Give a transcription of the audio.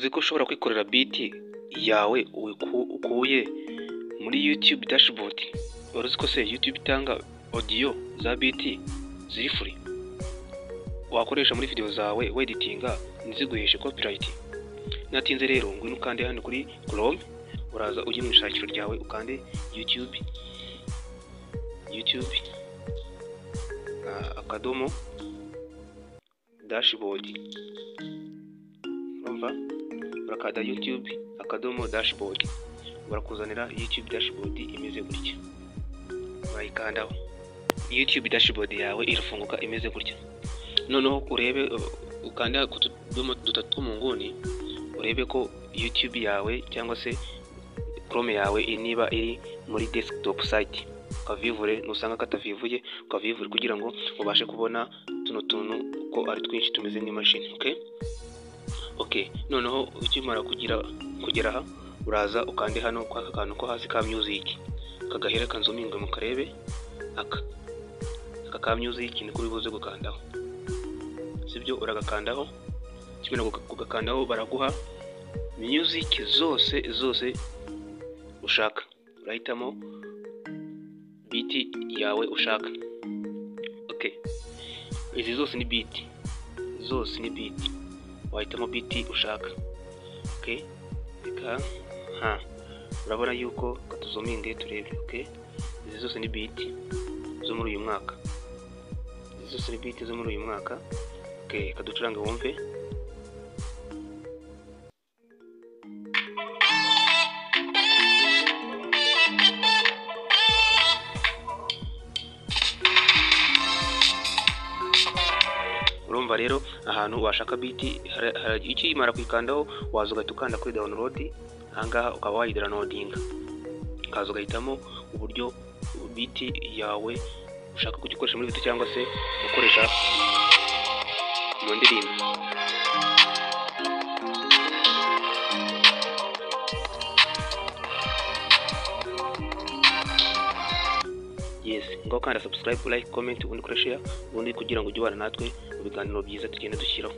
uzi ko ushobora kwikorera beat yawe ukuye muri YouTube dashboard. Wari uzi ko se YouTube itanga audio za beat ziri free wakoresha muri video zawe weditinga ntiziguheshe copyright. Natinze rero ngwino ukande hano kuri Chrome, uraza ujye mu ishakiro ryawe ukande YouTube akadomo dashboard. Umva, urakanda YouTube akadomo dashboard, barakuzanira YouTube dashboard imeze gutya. Urayikandaho, YouTube dashboard yawe irafunguka imeze gutya. Noneho urebe ukanda ku tudomo dutatu mu nguni, urebe ko YouTube yawe cyangwa se Chrome yawe niba iri muri desktop site. Ukavivure, nusanga katavivuye ukavivure kugira ngo ubashe kubona tuno tuntu ko ari twinshi tumeze nk'imashini. Okay, noneho ukimara kugera aha, uraza ukande hano kwa kantu ko hasi ka music, kagahera kanzuminga mu karebe aka ka music ni kuri buze gukandaho, sibyo? Uragakandaho, kimena kugakandaho baraguha music zose ushaka. Urahitamo beat yawe ushaka. Okay, izi zose ni beat, wahitamo beat ushaka. Okay, reka urabona yuko katuzominge turebe. Okay, izi zose ni beat zo muri uyu mwaka, Okay, kaducuranga wumve. Urumva rero ahantu washaka beat ikimara kwikandaho waza ugahita ukanda kuri download. Ahangaha ukaba wayidownloadinga, ukaza ugahitamo uburyo beat yawe ushaka kugikoresha muri video cyangwa se ukoresha mu ndirimbo. Yes, ngo kanda subscribe, like, comment, ubundi share, ubundi kugira ngo ujye ubana natwe mu biganiro byiza tugenda dushyiraho.